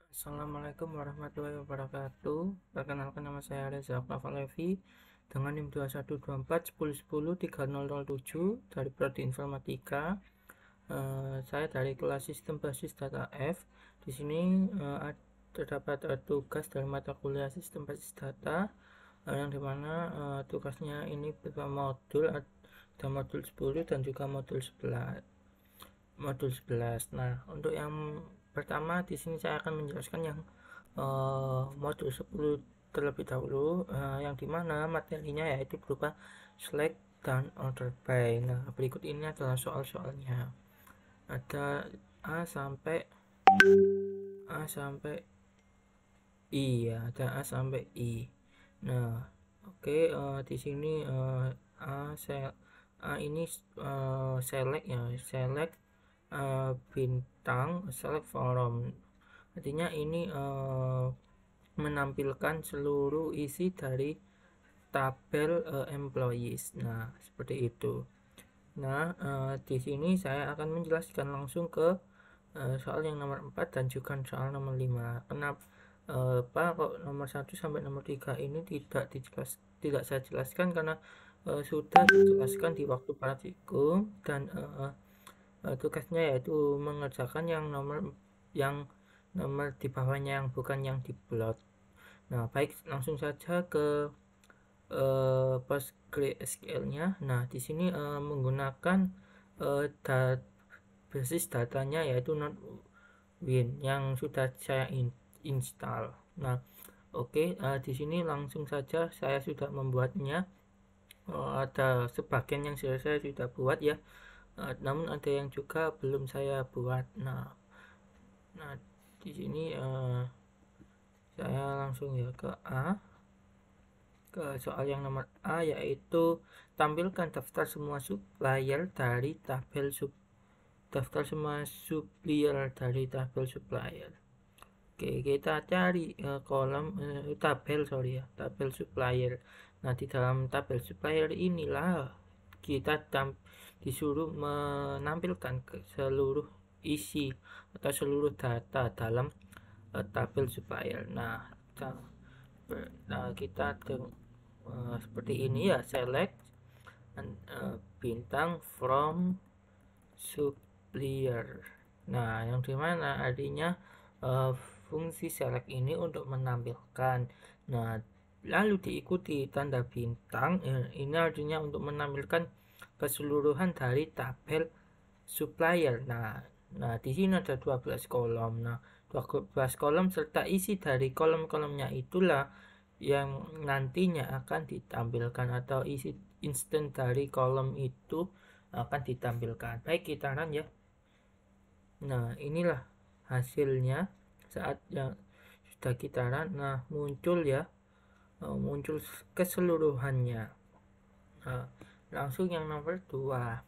Assalamualaikum warahmatullahi wabarakatuh. Perkenalkan, nama saya Reza Levi dengan NIM 212410103007 dari Prodi Informatika. Saya dari kelas Sistem Basis Data F. Di sini terdapat tugas dari mata kuliah Sistem Basis Data, yang dimana tugasnya ini berupa modul, ada modul 10 dan juga modul 11. Nah, untuk yang pertama di sini saya akan menjelaskan yang modul 10 terlebih dahulu, yang dimana materinya yaitu berupa select dan order by. Nah, berikut ini adalah soal-soalnya. Ada A sampai I, ya, ada A sampai I. Nah, oke, di sini A ini select ya, select bintang, select from. Artinya ini menampilkan seluruh isi dari tabel employees. Nah, seperti itu. Nah, di sini saya akan menjelaskan langsung ke soal yang nomor 4 dan juga soal nomor 5. Kenapa kok nomor 1 sampai nomor 3 ini tidak saya jelaskan, karena sudah dijelaskan di waktu praktikum, dan tugasnya yaitu mengerjakan yang nomor di bawahnya, yang bukan yang diplot. Nah, baik, langsung saja ke PostgreSQL-nya. Nah, di sini menggunakan basis datanya yaitu NodeWin yang sudah saya install. Nah, oke, di sini langsung saja saya sudah membuatnya. Ada sebagian yang saya sudah buat ya, namun ada yang juga belum saya buat. Nah, di sini saya langsung ya ke soal yang nomor A, yaitu tampilkan daftar semua supplier dari supplier. Oke, kita cari tabel supplier. Nah, di dalam tabel supplier inilah kita disuruh menampilkan seluruh isi atau seluruh data dalam tabel supplier. Nah, kita seperti ini ya, select bintang from supplier. Nah, yang dimana artinya fungsi select ini untuk menampilkan. Nah, lalu diikuti tanda bintang, ini artinya untuk menampilkan keseluruhan dari tabel supplier. Nah, di sini ada 12 kolom. Nah, 12 kolom serta isi dari kolom-kolomnya itulah yang nantinya akan ditampilkan, atau isi instan dari kolom itu akan ditampilkan. Baik, kita run ya. Nah, inilah hasilnya saat yang sudah kita run. Nah, muncul ya, muncul keseluruhannya. Nah, langsung yang nomor 2.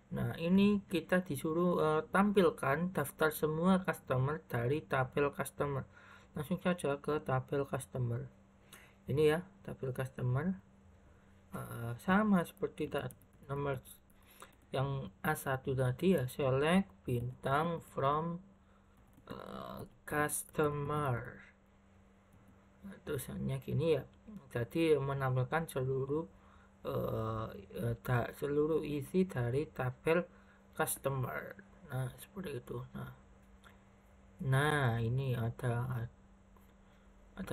Nah, ini kita disuruh tampilkan daftar semua customer dari tabel customer. Langsung saja ke tabel customer. Ini ya, tabel customer. Sama seperti nomor yang A1 tadi ya, select bintang from customer. Tulisannya gini ya, jadi menampilkan seluruh isi dari tabel customer. Nah, seperti itu. Nah, ini ada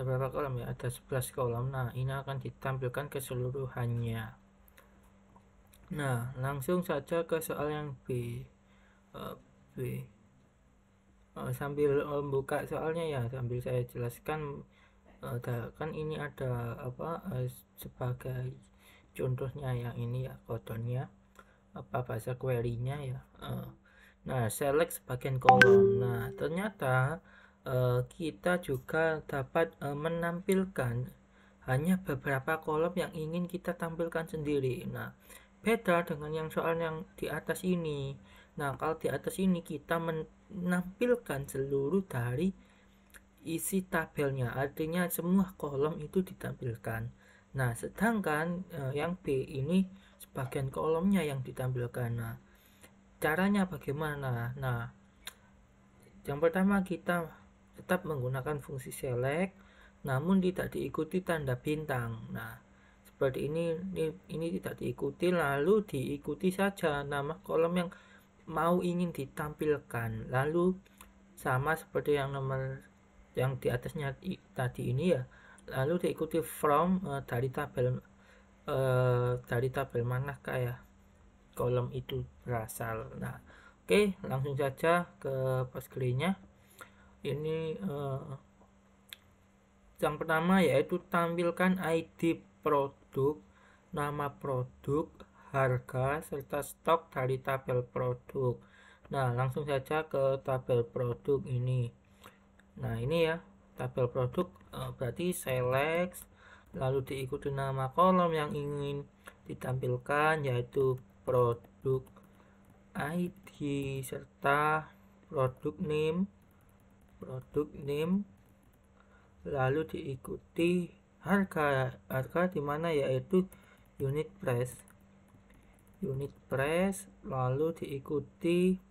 berapa kolom ya? Ada 11 kolom. Nah, ini akan ditampilkan keseluruhannya. Nah, langsung saja ke soal yang B. Sambil membuka soalnya ya, sambil saya jelaskan, kan ini ada sebagai contohnya yang ini ya, kodenya bahasa query-nya ya. Nah, select sebagian kolom. Nah, ternyata kita juga dapat menampilkan hanya beberapa kolom yang ingin kita tampilkan sendiri. Nah, beda dengan yang soal yang di atas ini. Nah, kalau di atas ini kita menampilkan seluruh dari isi tabelnya, artinya semua kolom itu ditampilkan. Nah, sedangkan yang B ini sebagian kolomnya yang ditampilkan. Nah, caranya bagaimana? Nah, yang pertama kita tetap menggunakan fungsi select, namun tidak diikuti tanda bintang. Nah, seperti ini tidak diikuti, lalu diikuti saja nama kolom yang mau ingin ditampilkan. Lalu sama seperti yang nomor yang di atasnya tadi ini ya, lalu diikuti from dari tabel manakah ya kolom itu berasal. Nah, oke, langsung saja ke Postgre-nya. Ini yang pertama yaitu tampilkan ID produk, nama produk, harga, serta stok dari tabel produk. Nah, langsung saja ke tabel produk ini. Nah, ini ya, tabel produk berarti select, lalu diikuti nama kolom yang ingin ditampilkan yaitu produk ID serta produk name, lalu diikuti harga di mana yaitu unit price, lalu diikuti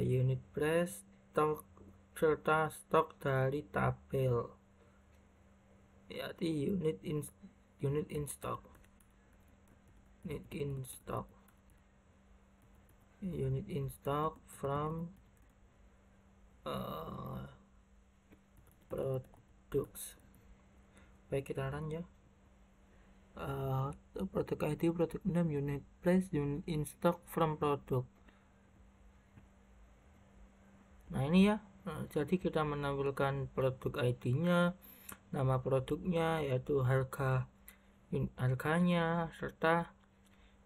unit price, stok serta stok dari tabel, yaitu unit in stock from products. Baik, kita run ya. Produk ID, produk name, unit price, unit in stock from product. Nah, ini ya. Jadi kita menampilkan produk ID-nya, nama produknya yaitu harganya serta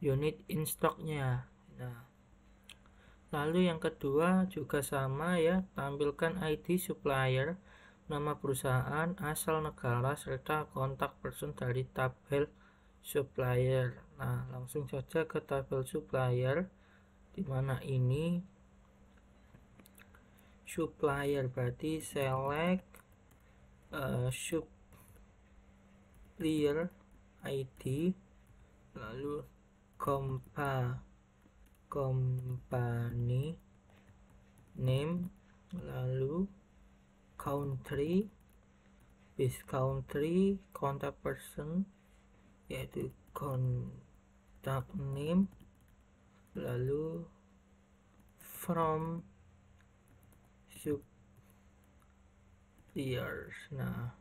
unit in stock-nya. Nah, lalu yang kedua juga sama ya, tampilkan ID supplier, nama perusahaan, asal negara, serta kontak person dari tabel supplier. Nah, langsung saja ke tabel supplier, di mana ini supplier berarti select supplier ID, lalu company name, lalu country, base country, contact person yaitu contact name, lalu from suppliers. Nah,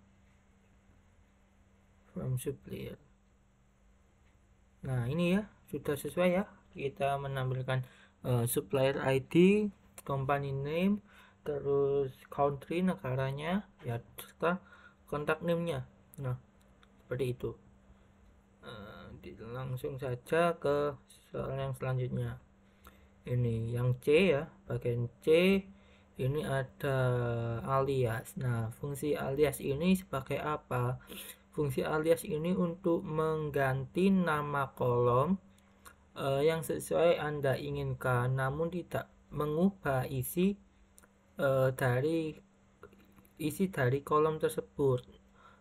from supplier. Nah, ini ya sudah sesuai ya, kita menampilkan supplier ID, company name, terus country negaranya ya, serta kontak name-nya. Nah, seperti itu. Langsung saja ke soal yang selanjutnya. Ini yang C ya, bagian C ini ada alias. Nah, fungsi alias ini sebagai apa? Fungsi alias ini untuk mengganti nama kolom yang sesuai Anda inginkan, namun tidak mengubah isi dari kolom tersebut.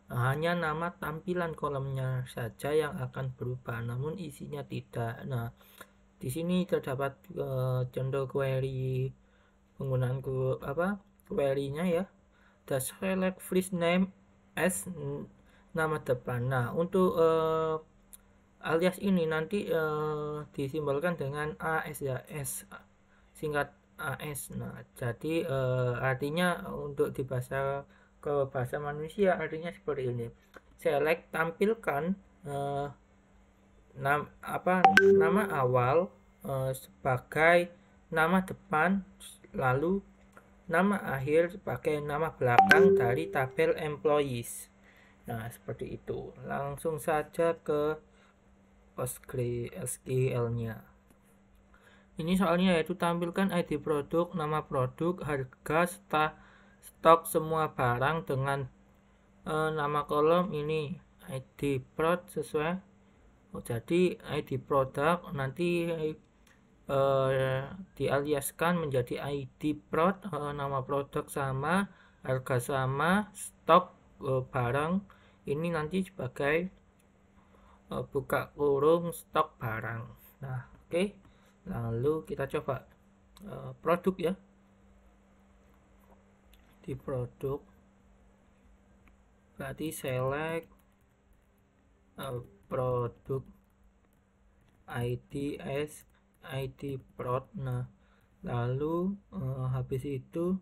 Nah, hanya nama tampilan kolomnya saja yang akan berubah, namun isinya tidak. Nah, di sini terdapat contoh query penggunaan query-nya ya. The select first name as nama depan. Nah, untuk alias ini nanti disimbolkan dengan AS ya, S singkat AS. Nah, jadi artinya untuk ke bahasa manusia artinya seperti ini. Select tampilkan nama awal sebagai nama depan, lalu nama akhir sebagai nama belakang dari tabel employees. Nah, seperti itu. Langsung saja ke PostgreSQL-nya. Ini soalnya yaitu tampilkan ID produk, nama produk, harga, stok semua barang dengan nama kolom ini ID prod sesuai. Jadi ID produk nanti dialiaskan menjadi ID prod, nama produk sama, harga sama, stok barang ini nanti sebagai buka kurung stok barang. Nah, oke. Lalu kita coba produk ya. di produk, berarti select produk ID as ID prod. Nah, lalu habis itu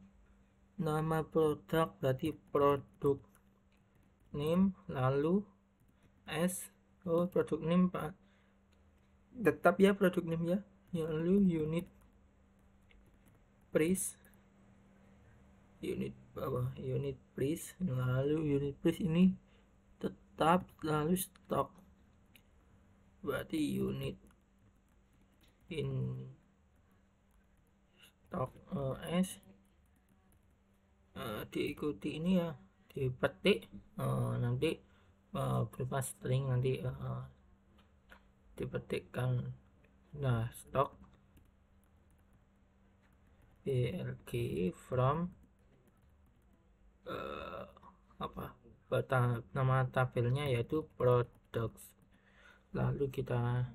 nama produk berarti produk name, lalu as produk name Pak, tetap ya produk name ya, lalu unit price, unit price, lalu unit price ini tetap, lalu stock berarti unit in stock as diikuti ini ya, dipetik nanti berupa string, nanti dipetikkan. Nah, stock blg from nama tabelnya yaitu products, lalu kita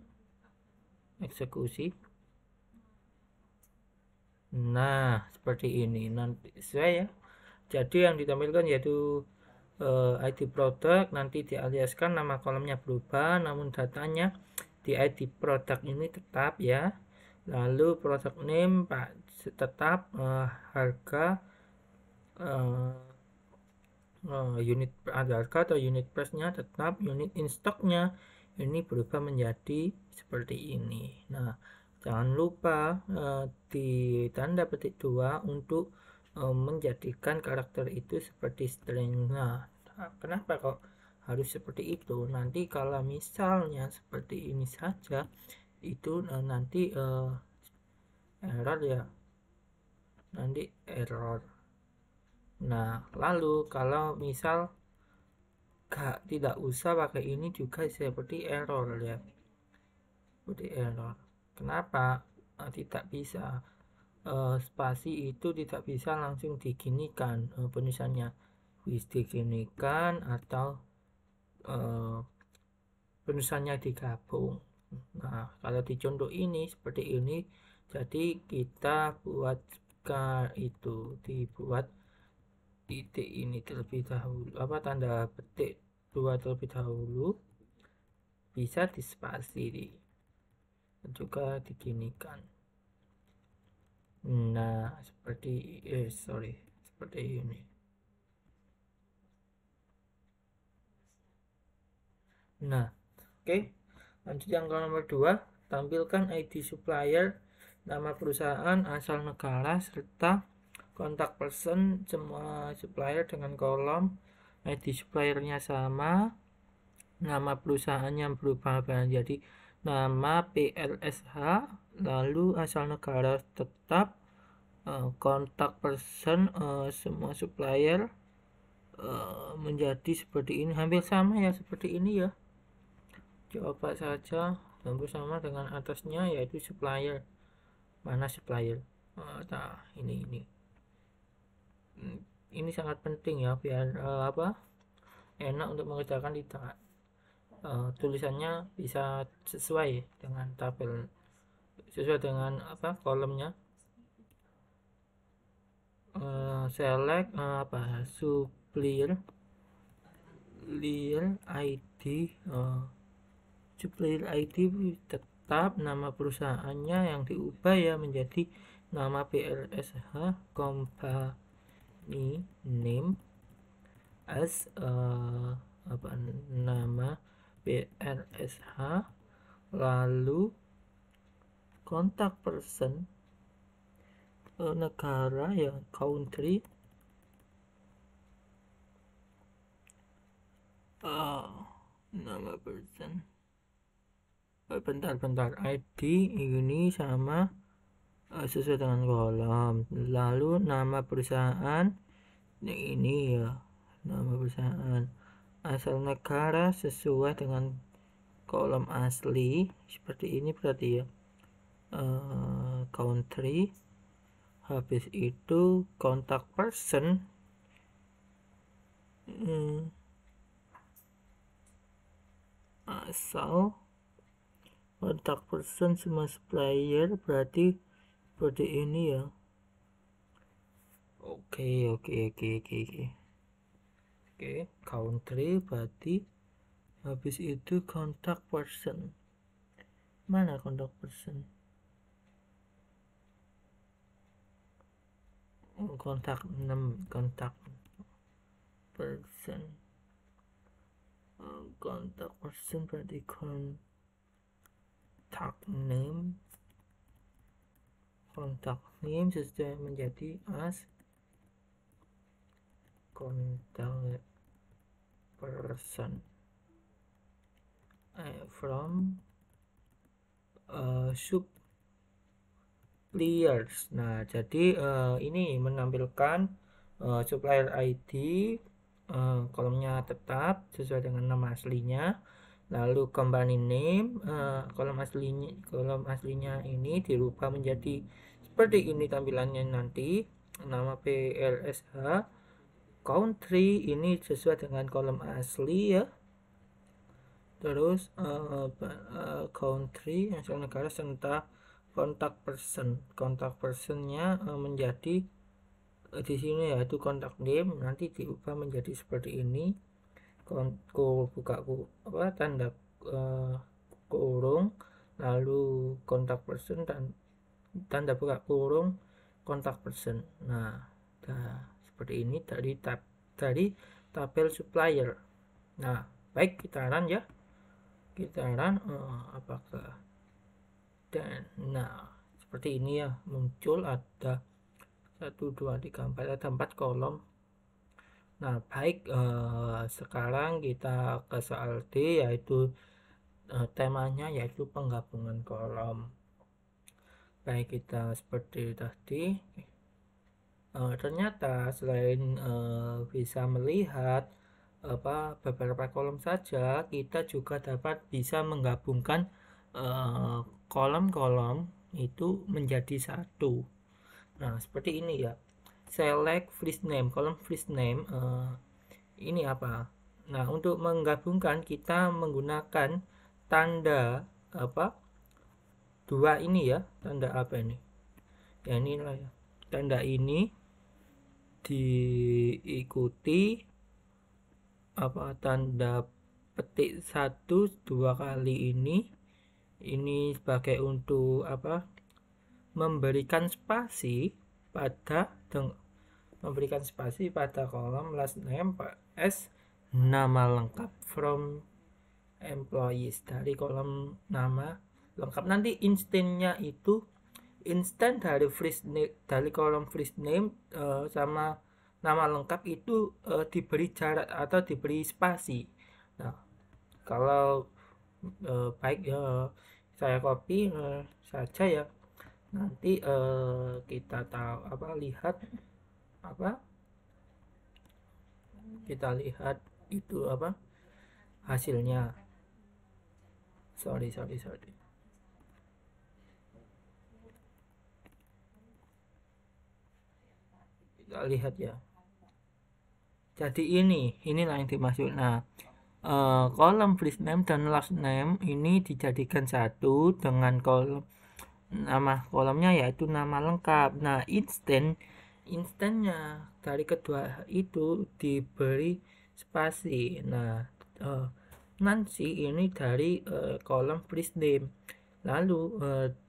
eksekusi. Nah, seperti ini nanti sesuai ya. Jadi yang ditampilkan yaitu ID produk, nanti dialiaskan, nama kolomnya berubah, namun datanya di ID produk ini tetap ya. Lalu product name Pak tetap, harga unit harga atau unit price-nya tetap, unit in stock-nya ini berubah menjadi seperti ini. Nah, jangan lupa di tanda petik 2 untuk menjadikan karakter itu seperti string. Nah, kenapa kok harus seperti itu? Nanti kalau misalnya seperti ini saja, itu nanti error ya, nanti error. Nah, lalu kalau misal tidak usah pakai ini juga seperti error ya, seperti error. Kenapa tidak bisa? Spasi itu tidak bisa langsung diginikan, penulisannya bisa diginikan atau penulisannya digabung. Nah, kalau di contoh ini seperti ini, jadi kita buat itu dibuat titik ini terlebih dahulu, tanda petik 2 terlebih dahulu, bisa dispasi juga diginikan. Nah, seperti ini. Nah, oke. Lanjut yang nomor 2, tampilkan ID supplier, nama perusahaan, asal negara, serta kontak person semua supplier dengan kolom ID suppliernya sama, nama perusahaannya berubah menjadi nama PLSH, lalu asal negara tetap, kontak person semua supplier menjadi seperti ini, hampir sama ya seperti ini ya. Coba saja hampir sama dengan atasnya yaitu supplier. Mana supplier? Nah, ini sangat penting ya, biar enak untuk mengerjakan, tidak tulisannya bisa sesuai dengan tabel, sesuai dengan kolomnya. Select supplier ID, supplier ID tetap, nama perusahaannya yang diubah ya menjadi nama PLSH, company name as nama PLSH, lalu kontak person negara ya, country, nama person, bentar ID ini sama sesuai dengan kolom, lalu nama perusahaan ini ya, nama perusahaan, asal negara sesuai dengan kolom asli seperti ini berarti ya, country, habis itu kontak person asal kontak person semua supplier berarti seperti ini ya. Oke, country berarti habis itu contact person. Mana contact person? Kontak 6, kontak person. Kontak person berarti kontak name sesuai menjadi as kontak person from suppliers. Nah, jadi ini menampilkan supplier ID, kolomnya tetap sesuai dengan nama aslinya. Lalu company name, kolom aslinya ini dirubah menjadi seperti ini tampilannya nanti. Nama PLSH, country ini sesuai dengan kolom asli ya. Terus country asal negara serta kontak personnya menjadi di sini yaitu kontak name, nanti diubah menjadi seperti ini. Tanda kurung, lalu kontak person dan tanda buka kurung kontak person. Nah, seperti ini dari tabel supplier. Nah, baik, kita run ya. Apakah dan seperti ini ya, muncul ada 1 2 3 4, ada 4 kolom. Nah, baik, sekarang kita ke soal D, yaitu temanya yaitu penggabungan kolom. Baik, kita seperti tadi, ternyata selain bisa melihat beberapa kolom saja, kita juga bisa menggabungkan kolom-kolom itu menjadi satu. Nah, seperti ini ya. Select first name, kolom first name ini apa? Nah, untuk menggabungkan kita menggunakan tanda dua ini ya. Tanda apa ini? Ya, inilah ya. Tanda ini diikuti tanda petik 1 2 kali ini sebagai untuk memberikan spasi pada kolom last name as nama lengkap from employees, dari kolom nama lengkap. Nanti instan dari kolom first name sama nama lengkap itu diberi jarak atau diberi spasi. Nah, kalau baik ya, saya copy saja ya. Nanti kita lihat itu hasilnya. Sorry. Kita lihat ya. Jadi inilah yang dimaksud. Nah, kolom first name dan last name ini dijadikan satu dengan nama kolomnya yaitu nama lengkap. Nah, instannya dari kedua itu diberi spasi. Nah, nanti ini dari kolom first name, lalu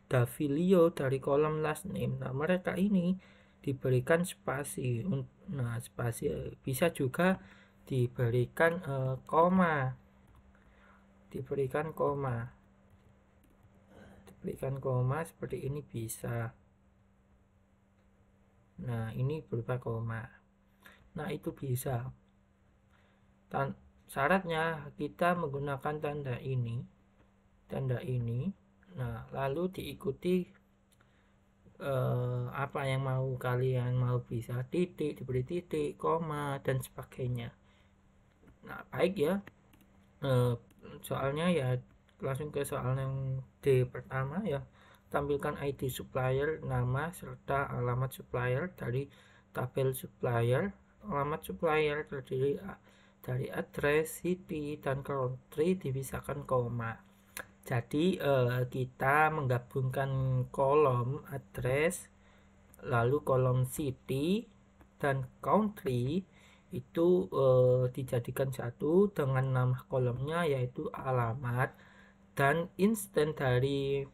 Davilio dari kolom last name. Nah, mereka ini diberikan spasi. Nah, spasi bisa juga diberikan koma seperti ini bisa. Nah, ini berupa koma. Nah, itu bisa. Syaratnya kita menggunakan tanda ini. Nah, lalu diikuti apa yang kalian mau, bisa titik, diberi titik, koma, dan sebagainya. Nah, baik ya. Soalnya ya langsung ke soal yang D pertama ya. Tampilkan ID supplier, nama serta alamat supplier dari tabel supplier. Alamat supplier terdiri dari address, city, dan country dipisahkan koma. Jadi kita menggabungkan kolom address, lalu kolom city, dan country itu dijadikan satu dengan nama kolomnya yaitu alamat, dan instant dari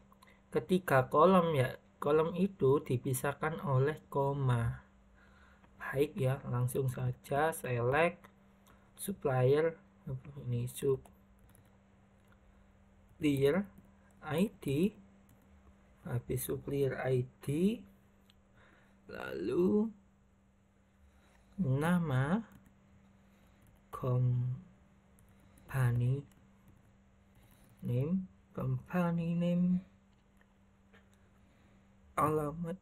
ketiga kolom ya, kolom itu dipisahkan oleh koma. Baik ya, langsung saja select supplier, ini supplier ID, habis supplier ID lalu nama company name, alamat,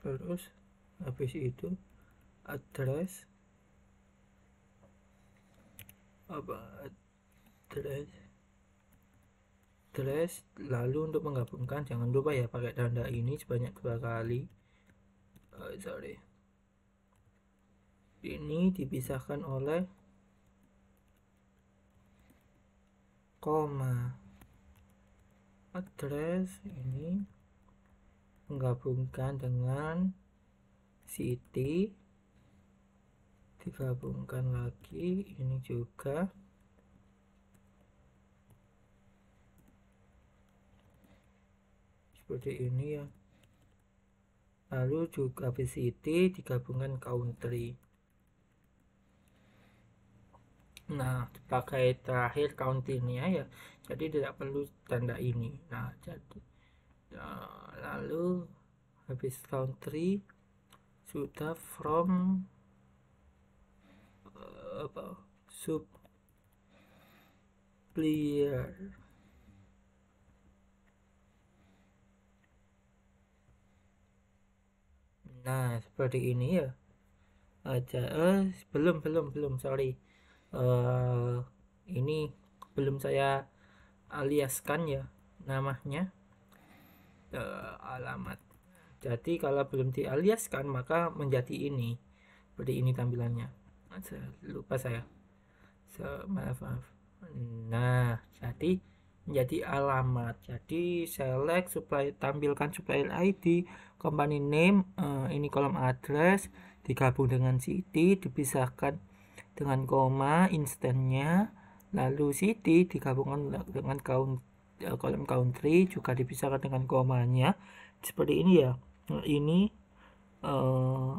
terus habis itu address, lalu untuk menggabungkan jangan lupa ya pakai tanda ini sebanyak 2 kali. Ini dipisahkan oleh koma. Address ini menggabungkan dengan city, digabungkan lagi ini juga, seperti ini ya. Lalu juga habis city digabungkan country. Nah, pakai terakhir country-nya ya, jadi tidak perlu tanda ini. Nah, jadi lalu habis country sudah from supplier. Nah, seperti ini ya. Belum sorry. Ini belum saya aliaskan ya namanya, alamat. Jadi kalau belum dialiaskan maka menjadi ini, seperti ini tampilannya. Lupa saya, maaf. Nah, jadi menjadi alamat. Jadi select supaya tampilkan supplier ID, company name, ini kolom address digabung dengan city, dipisahkan dengan koma instannya, lalu city digabungkan dengan kolom country juga dipisahkan dengan komanya, seperti ini ya. Ini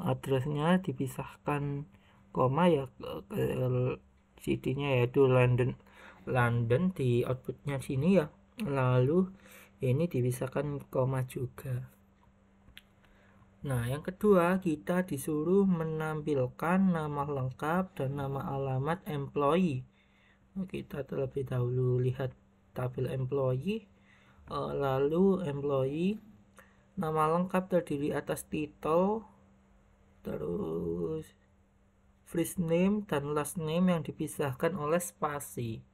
addressnya dipisahkan koma ya, city-nya yaitu London di outputnya sini ya, lalu ini dipisahkan koma juga. Nah, yang kedua kita disuruh menampilkan nama lengkap dan nama alamat employee. Kita terlebih dahulu lihat tabel employee, lalu employee nama lengkap terdiri atas title, terus first name dan last name yang dipisahkan oleh spasi.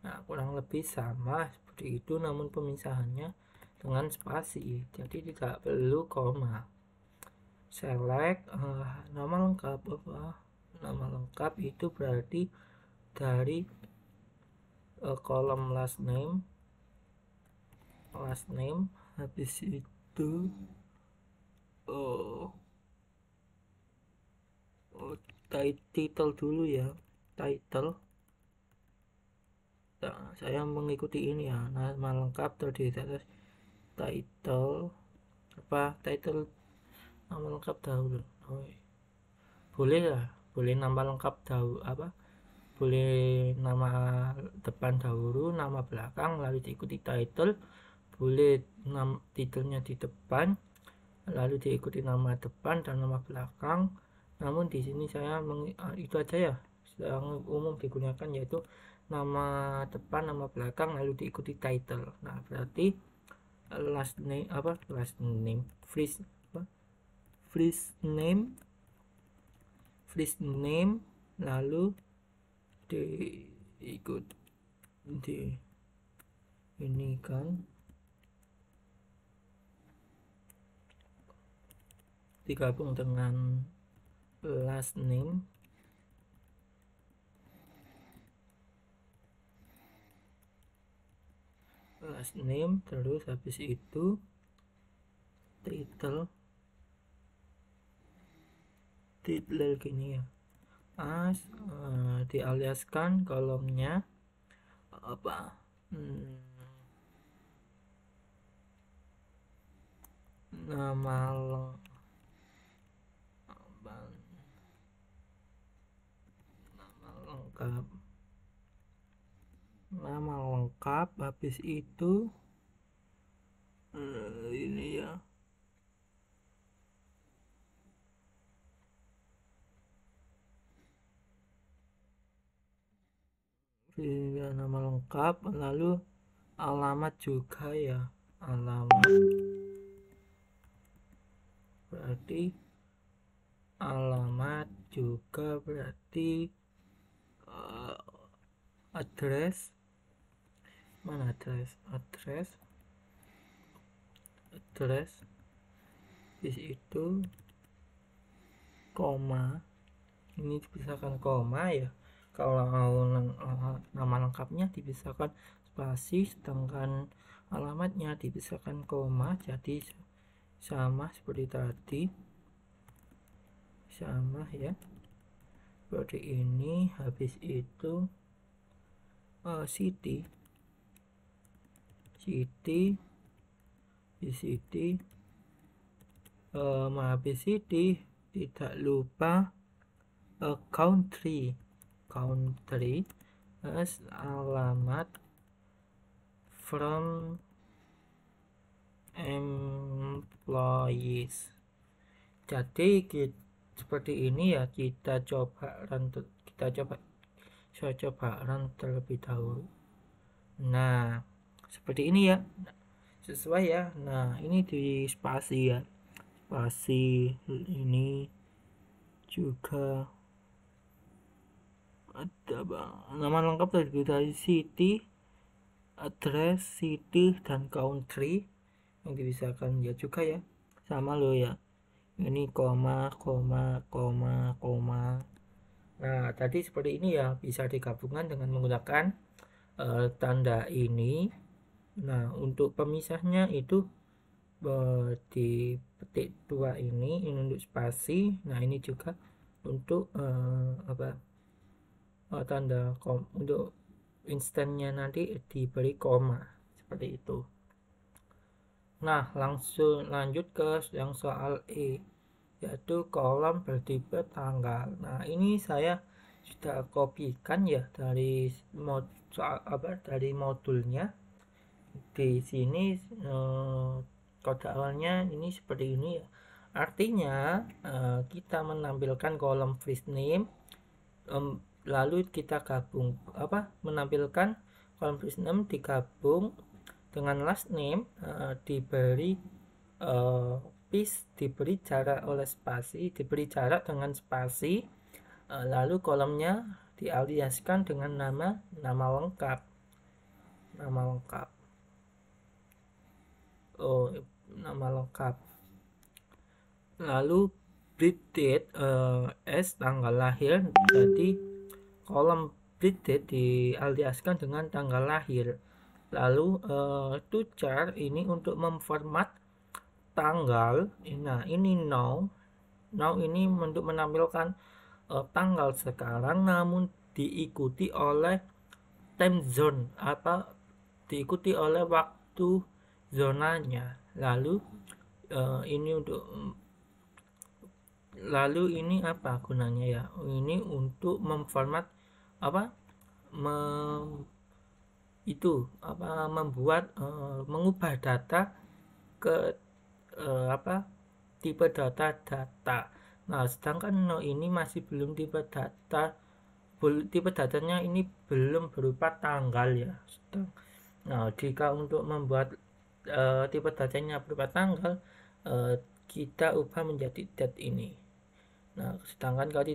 Nah, kurang lebih sama seperti itu, namun pemisahannya dengan spasi, jadi tidak perlu koma. Select nama lengkap nama lengkap itu berarti dari kolom last name, habis itu title dulu ya, title. Nah, saya mengikuti ini ya, nama lengkap terdiri atas title, title nama lengkap dahulu. Boleh lah, boleh nama lengkap dahulu, boleh nama depan dahulu, nama belakang, lalu diikuti title. Boleh titelnya di depan, lalu diikuti nama depan dan nama belakang. Namun di sini saya itu aja ya, yang umum digunakan yaitu nama depan, nama belakang, lalu diikuti title. Nah, berarti first name lalu ini kan digabung dengan last name, terus habis itu title detail gini ya, dialiaskan kolomnya apa, nama lengkap, habis itu ini ya, nama lengkap, lalu alamat juga ya, alamat berarti alamat juga berarti address, mana address di situ koma, ini dipisahkan koma ya. Kalau nama lengkapnya dipisahkan spasi, sedangkan alamatnya dipisahkan koma, jadi sama seperti tadi, sama ya, seperti ini. Habis itu city habis city tidak lupa country as alamat from employees. Jadi seperti ini ya, saya coba run terlebih dahulu. Nah, seperti ini ya, sesuai ya. Nah, ini di spasi ya, spasi ini juga ada nama lengkap dari city, address, city, dan country yang dipisahkan ya juga ya, sama loh ya, ini koma. Nah, tadi seperti ini ya, bisa digabungkan dengan menggunakan tanda ini. Nah, untuk pemisahnya itu di petik 2 ini untuk spasi. Nah, ini juga untuk tanda untuk instannya nanti diberi koma seperti itu. Nah, langsung lanjut ke yang soal E, yaitu kolom bertipe tanggal. Nah, ini saya sudah kopikan ya dari dari modulnya. Di sini kode awalnya ini seperti ini ya. Artinya kita menampilkan kolom first name, lalu kita gabung menampilkan kolom first name digabung dengan last name, diberi diberi jarak oleh spasi, diberi jarak dengan spasi, lalu kolomnya dialiaskan dengan nama lengkap. Nama lengkap. Lalu birth date as tanggal lahir, jadi kolom birth date dialiaskan dengan tanggal lahir. Lalu to char ini untuk memformat tanggal. Nah, ini now ini untuk menampilkan tanggal sekarang, namun diikuti oleh time zone, diikuti oleh waktu zonanya. Lalu ini apa gunanya ya? Ini untuk memformat mengubah data ke tipe data. Nah, sedangkan ini masih belum tipe datanya ini belum berupa tanggal ya. Nah, jika untuk membuat tipe datanya berupa tanggal, kita ubah menjadi date ini. Nah, sedangkan kalau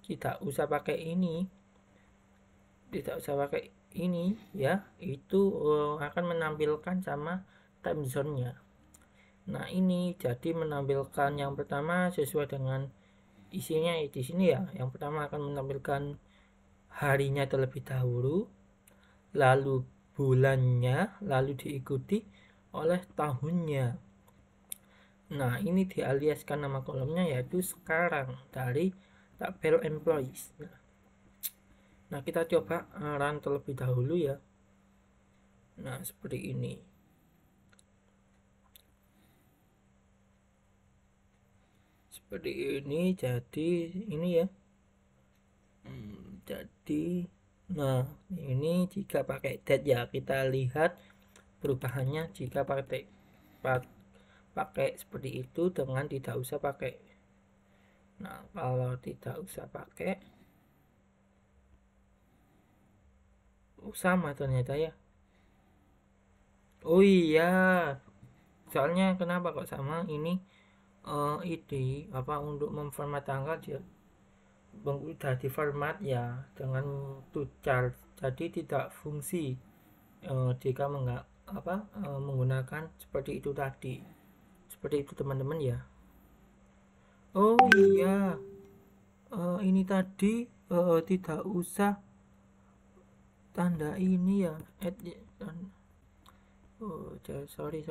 tidak usah pakai ini ya, itu akan menampilkan sama time zone-nya. Nah, ini jadi menampilkan yang pertama sesuai dengan isinya di sini ya. Yang pertama akan menampilkan harinya terlebih dahulu, lalu bulannya, lalu diikuti oleh tahunnya. Nah, ini dialiaskan nama kolomnya yaitu sekarang dari tabel employees. Nah, kita coba run terlebih dahulu ya. Nah, seperti ini. Seperti ini, jadi ini ya. Jadi, nah ini jika pakai that ya, kita lihat perubahannya jika pakai seperti itu dengan tidak usah pakai. Nah, kalau tidak usah pakai, sama ternyata ya. Oh iya, soalnya kenapa kok sama ini ide apa untuk memformat tanggal dia sudah di format ya dengan tucal, jadi tidak fungsi jika menggunakan seperti itu tadi. Seperti itu teman-teman ya. Oh iya, ini tadi tidak usah tanda ini ya. Oh, sorry.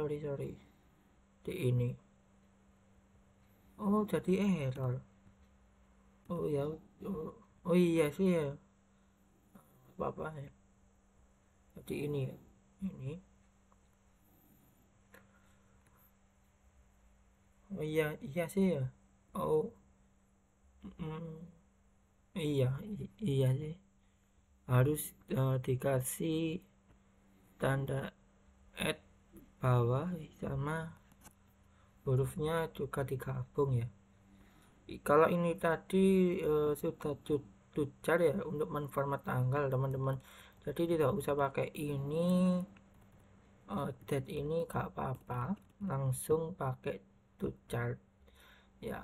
Di ini. Oh, jadi error. Oh ya. Oh iya sih ya. Apa ya. Jadi ini ya. Ini. Oh iya sih ya. Oh. Iya sih. Harus dikasih tanda add bawah sama hurufnya juga digabung ya. Kalau ini tadi sudah tucar ya untuk menformat tanggal teman-teman, jadi tidak usah pakai ini date ini gak apa-apa, langsung pakai tucar ya.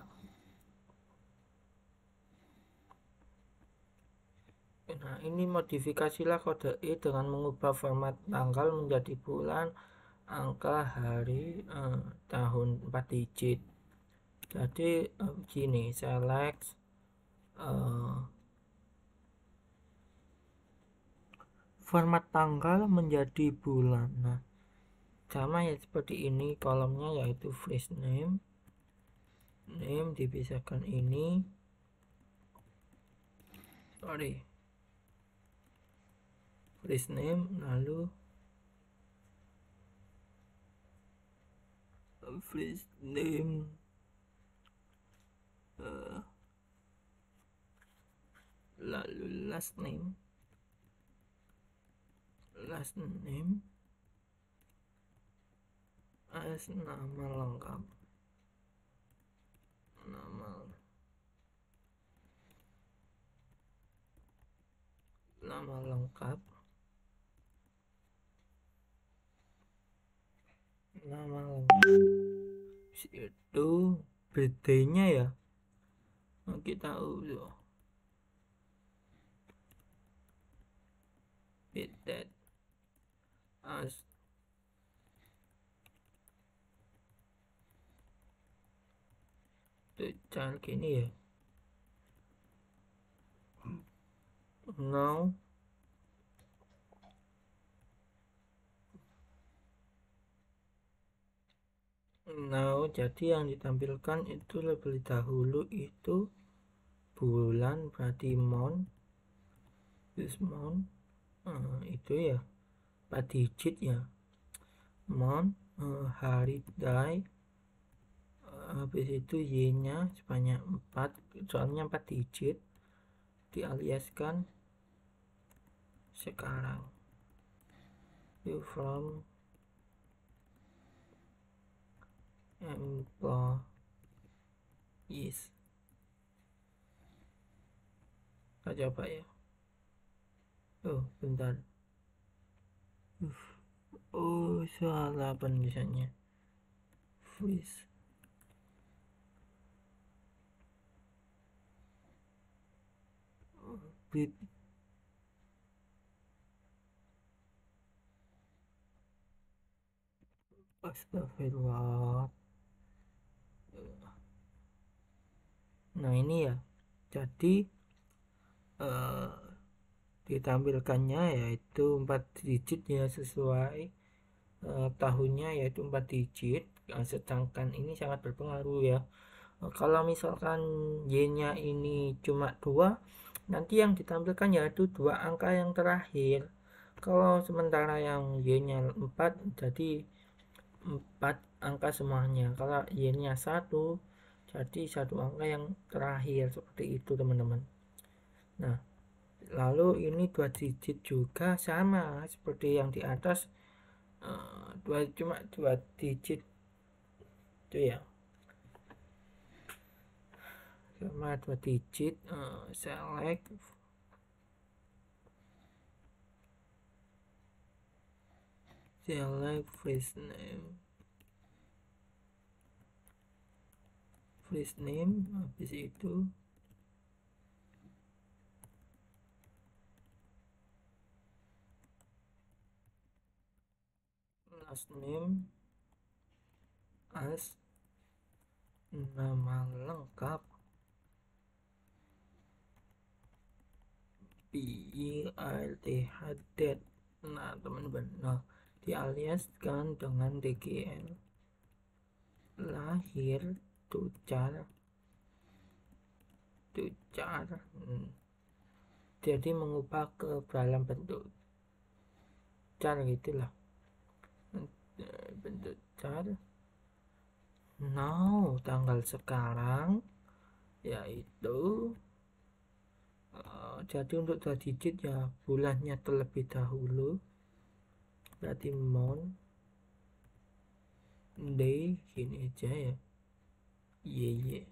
Nah, ini modifikasilah kode E dengan mengubah format tanggal menjadi bulan, angka, hari, tahun 4 digit. Jadi begini, select format tanggal menjadi bulan. Nah, sama ya seperti ini kolomnya yaitu first name dipisahkan ini first name, lalu first name lalu last name as nama lengkap, itu birthday-nya ya. Kita that as tucal gini ya. Now jadi yang ditampilkan itu lebih dahulu itu bulan, berarti month, this month, itu ya 4 digit ya, month, hari, day, habis itu y nya sebanyak 4, soalnya 4 digit, dialiaskan sekarang. You from employees. Kita coba ya. Oh bentar, oh salah penulisannya. Freeze. Bit. Astagfirullah. Nah ini ya, jadi ditampilkannya yaitu 4 digit ya, sesuai tahunnya yaitu 4 digit, sedangkan ini sangat berpengaruh ya. Kalau misalkan Y-nya ini cuma 2, nanti yang ditampilkan yaitu 2 angka yang terakhir. Kalau sementara yang Y-nya 4, jadi 4 angka semuanya. Kalau Y-nya 1, jadi 1 angka yang terakhir, seperti itu teman-teman. Nah, lalu ini 2 digit juga sama seperti yang di atas, cuma 2 digit itu ya, sama 2 digit. Select first name, habis itu last name as nama lengkap PILTH. Nah teman-teman, dialiaskan dengan DGL, lahir tucar. Jadi mengubah ke dalam bentuk car gitulah, bentuk car. Now tanggal sekarang yaitu jadi untuk 2 digit ya bulannya terlebih dahulu, berarti month, day, gini aja ya,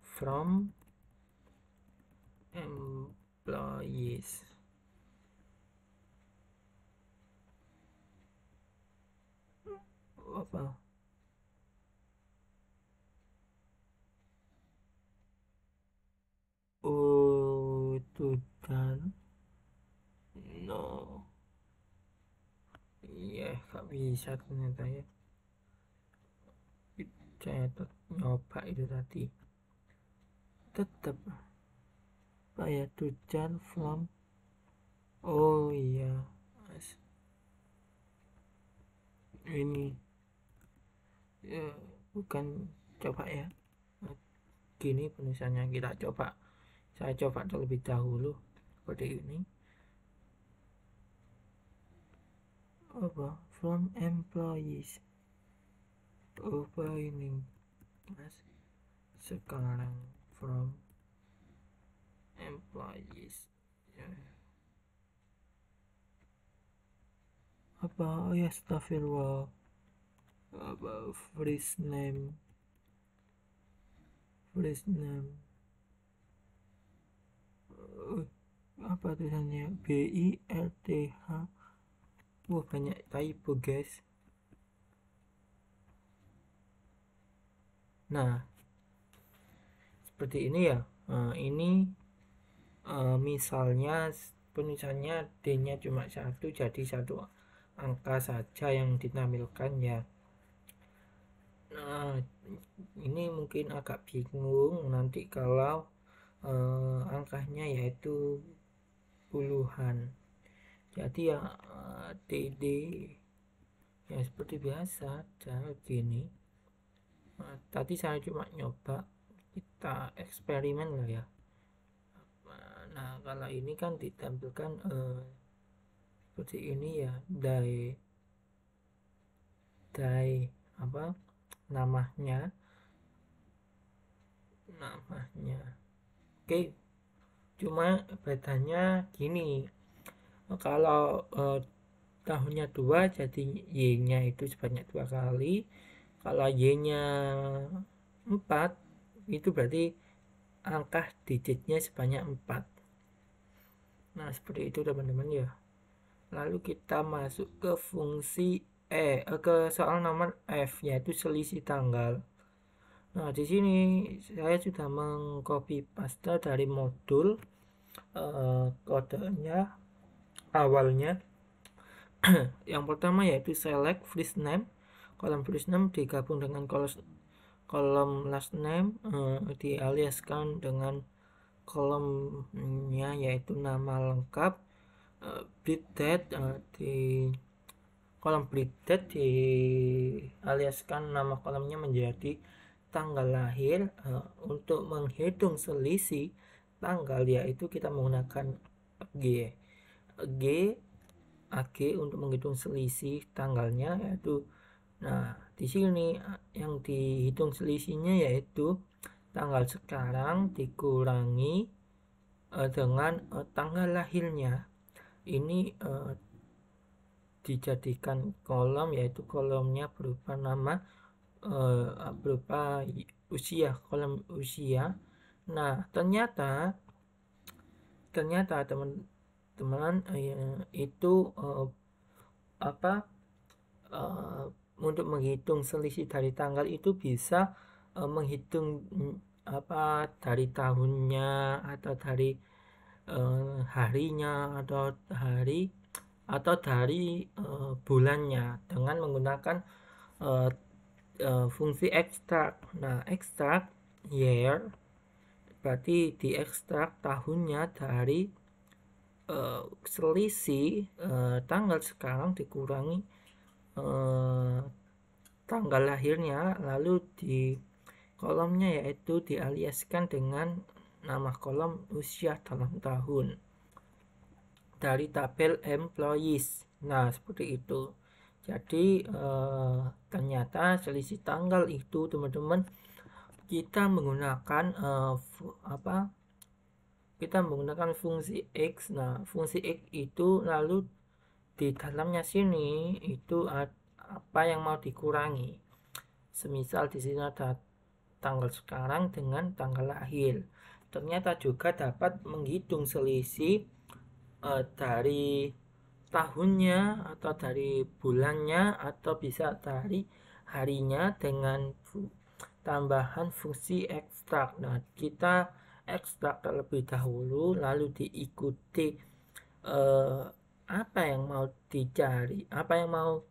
from employees. Apa? Oh, tuh no. Iya, gak bisa ternyata ya. Saya nyoba itu tadi, tetap apa ya, tujan from. Oh iya, ini ya, bukan, coba ya, gini penulisannya, kita coba. Saya coba terlebih dahulu seperti ini. Apa? From employees. Apa ini? Mas, sekarang from employees. Ya. Apa? Oh ya, astagfirullah. Apa? First name. Apa tulisannya? BILTH. Wah, banyak typo guys. Nah, seperti ini ya. Ini misalnya penulisannya D-nya cuma 1, jadi 1 angka saja yang ditampilkan ya. Nah, ini mungkin agak bingung nanti kalau angkanya yaitu puluhan. Jadi ya TD ya seperti biasa cara gini. Tadi saya cuma nyoba, kita eksperimen lah ya. Nah kalau ini kan ditampilkan seperti ini ya, day apa namanya. Oke, cuma bedanya gini, kalau tahunnya 2 jadi Y-nya itu sebanyak 2 kali. Kalau Y-nya 4 itu berarti angka digitnya sebanyak 4. Nah seperti itu teman-teman ya. Lalu kita masuk ke fungsi ke soal nomor F, yaitu selisih tanggal. Nah di sini saya sudah mengcopy paste dari modul kodenya awalnya. Yang pertama yaitu select first name, kolom first name digabung dengan kolom last name, dialiaskan dengan kolomnya yaitu nama lengkap, birth date di kolom breathed dialiaskan nama kolomnya menjadi tanggal lahir. Untuk menghitung selisih tanggal yaitu kita menggunakan AG untuk menghitung selisih tanggalnya yaitu. Nah, di sini yang dihitung selisihnya yaitu tanggal sekarang dikurangi dengan tanggal lahirnya. Ini dijadikan kolom, yaitu kolomnya berupa nama berupa usia, kolom usia. Nah, ternyata teman-teman itu untuk menghitung selisih dari tanggal itu bisa menghitung dari tahunnya atau dari harinya atau dari bulannya dengan menggunakan fungsi extract. Nah, extract year berarti diekstrak tahunnya dari selisih tanggal sekarang dikurangi tanggal lahirnya, lalu di kolomnya yaitu dialiaskan dengan nama kolom usia dalam tahun dari tabel employees. Nah, seperti itu. Jadi ternyata selisih tanggal itu teman-teman kita menggunakan fungsi X. Nah, fungsi X itu lalu di dalamnya sini itu apa yang mau dikurangi. Semisal di sini ada tanggal sekarang dengan tanggal lahir. Ternyata juga dapat menghitung selisih dari tahunnya atau dari bulannya atau bisa dari harinya dengan tambahan fungsi ekstrak. Nah, kita ekstrak terlebih dahulu lalu diikuti apa yang mau dicari, apa yang mau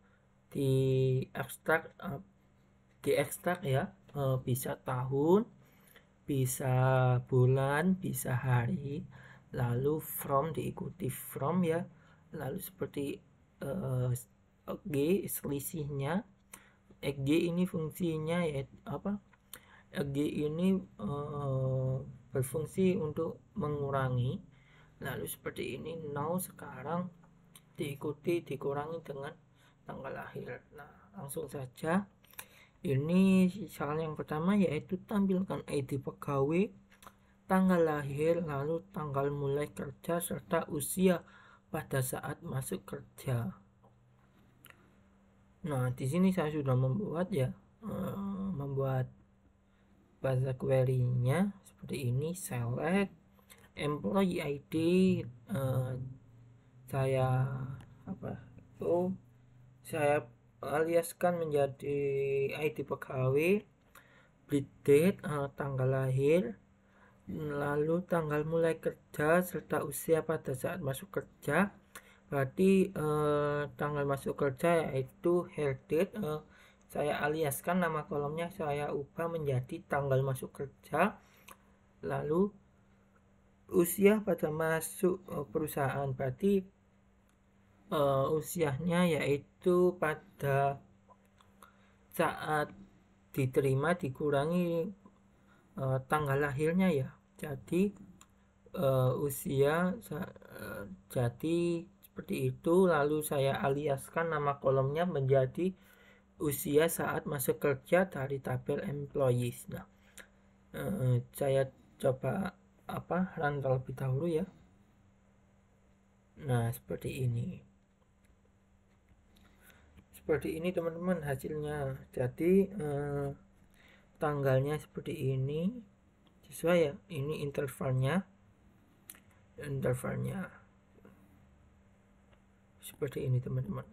diekstrak ya, bisa tahun, bisa bulan, bisa hari, lalu from diikuti from ya, lalu seperti G selisihnya. G ini fungsinya yaitu G ini berfungsi untuk mengurangi, lalu seperti ini now sekarang dikurangi dengan tanggal lahir. Nah, langsung saja. Ini soal yang pertama yaitu tampilkan ID pegawai, tanggal lahir, lalu tanggal mulai kerja serta usia pada saat masuk kerja. Nah, di sini saya sudah membuat bahasa query-nya seperti ini. Select employee ID, saya aliaskan menjadi ID pegawai, breed date tanggal lahir, lalu tanggal mulai kerja serta usia pada saat masuk kerja. Berarti tanggal masuk kerja yaitu hire date, saya aliaskan nama kolomnya, saya ubah menjadi tanggal masuk kerja, lalu usia pada masuk perusahaan, berarti usianya yaitu pada saat diterima dikurangi tanggal lahirnya ya, jadi usia jadi seperti itu. Lalu saya aliaskan nama kolomnya menjadi usia saat masuk kerja dari tabel employees. Nah, saya coba run terlebih dahulu ya. Nah, seperti ini teman-teman hasilnya. Jadi tanggalnya seperti ini sesuai ya, ini intervalnya seperti ini teman-teman.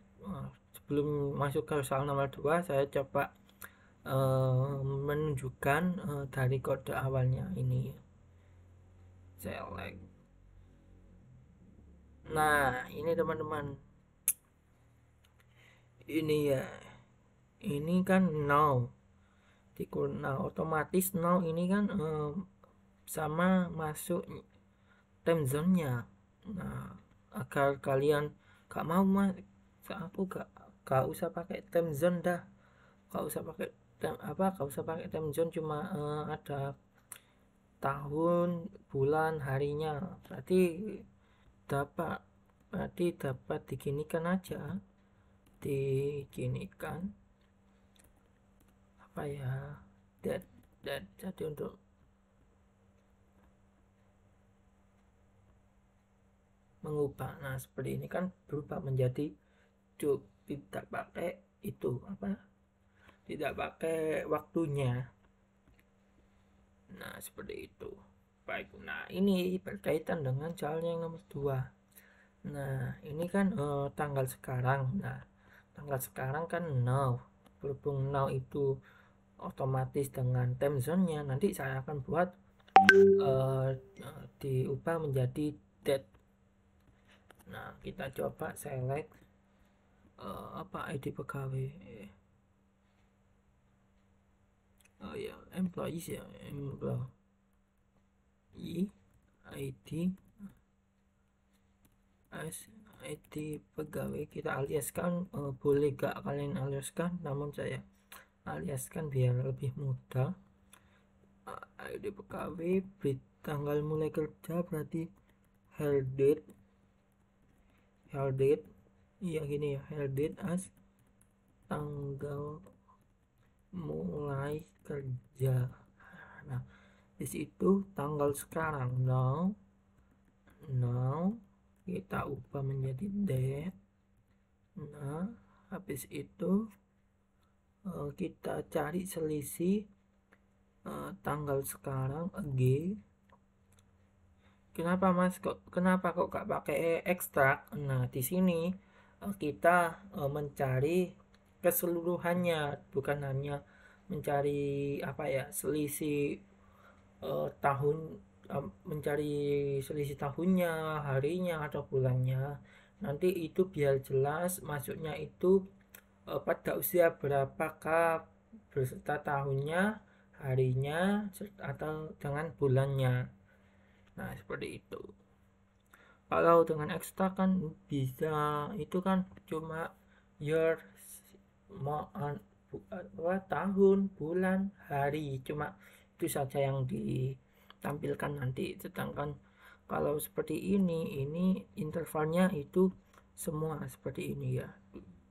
Sebelum masuk ke soal nomor 2 saya coba menunjukkan dari kode awalnya ini. Select. Nah, ini teman-teman, ini ya, ini kan now otomatis now ini kan sama masuk time zone nya. Nah, agar kalian gak mau aku gak usah pakai time zone dah, gak usah pakai time zone, cuma ada tahun, bulan, harinya. Berarti dapat diginikan aja, diginikan apa ya, that jadi untuk mengubah. Nah, seperti ini kan berubah menjadi tidak pakai itu tidak pakai waktunya. Nah, seperti itu. Baik, nah ini berkaitan dengan soal yang nomor 2. Nah, ini kan tanggal sekarang. Nah, tanggal sekarang kan now. Berhubung now itu otomatis dengan time zone-nya, nanti saya akan buat diubah menjadi date. Nah, kita coba select ID pegawai. Oh ya, employees ya, employee ID as ID pegawai. Kita aliaskan, boleh gak kalian aliaskan, namun saya aliaskan biar lebih mudah. ID pegawai, tanggal mulai kerja berarti hire date. Iya gini ya, hire date as tanggal mulai kerja. Nah, di situ tanggal sekarang now kita ubah menjadi date. Nah, habis itu kita cari selisih tanggal sekarang again. Kenapa kok gak pakai ekstrak? Nah, di sini kita mencari keseluruhannya, bukan hanya mencari selisih tahun, mencari selisih tahunnya, harinya, atau bulannya. Nanti itu biar jelas masuknya itu pada usia berapakah beserta tahunnya, harinya, atau dengan bulannya. Nah, seperti itu. Kalau dengan ekstra kan bisa, itu kan cuma year, tahun, bulan, hari, cuma itu saja yang ditampilkan nanti. Sedangkan kalau seperti ini intervalnya itu semua seperti ini ya,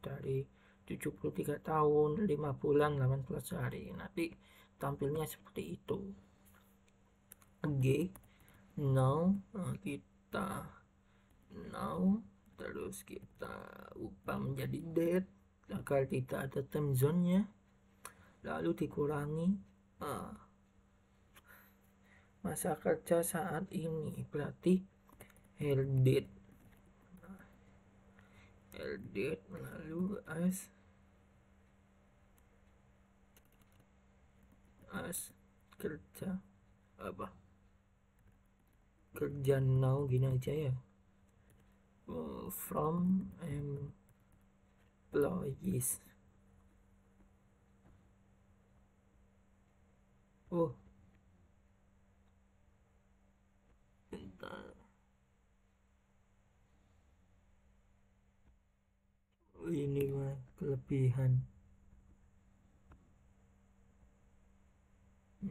dari 73 tahun, 5 bulan, 18 hari. Nanti tampilnya seperti itu. Oke, now terus kita ubah menjadi date agar tidak ada time zone-nya, lalu dikurangi masa kerja saat ini, berarti hire date lalu as kerja kerja now, gini aja ya, from employees. Bentar. Ini mah kelebihan.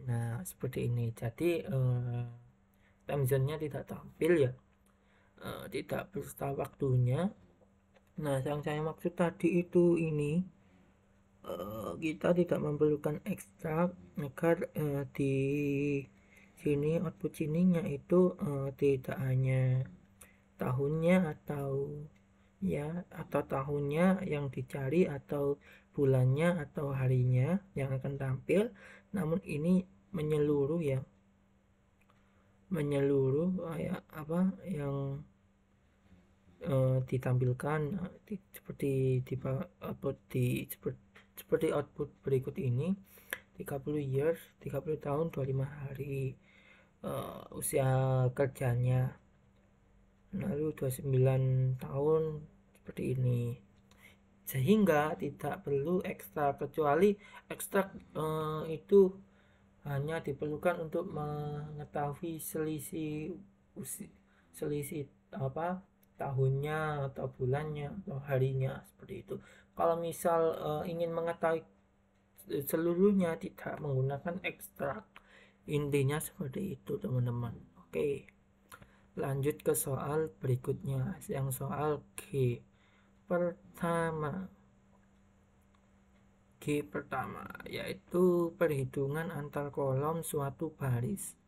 Nah, seperti ini. Jadi time zone-nya tidak tampil ya, tidak beserta waktunya. Nah, yang saya maksud tadi itu ini, kita tidak memerlukan ekstrak agar di sini output sininya itu tidak hanya tahunnya atau tahunnya yang dicari, atau bulannya atau harinya yang akan tampil, namun ini menyeluruh ya, yang ditampilkan seperti output berikut ini: 30 years, 30 tahun, 25 hari usia kerjanya, lalu 29 tahun, seperti ini. Sehingga tidak perlu ekstra, kecuali ekstra itu hanya diperlukan untuk mengetahui selisih tahunnya atau bulannya atau harinya, seperti itu. Kalau misal ingin mengetahui seluruhnya, tidak menggunakan ekstrak. Intinya seperti itu teman-teman. Oke, lanjut ke soal berikutnya, yang soal G pertama. G pertama yaitu perhitungan antar kolom suatu baris.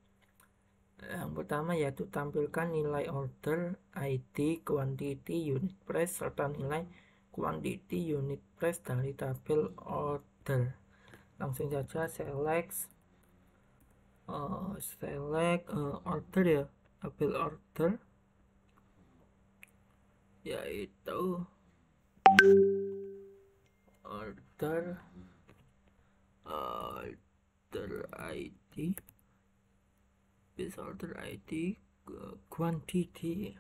Yang pertama yaitu tampilkan nilai order, ID, quantity, unit price, serta nilai quantity, unit price dari tabel order. Langsung saja select order ya, tabel order yaitu order ID, order ID, quantity,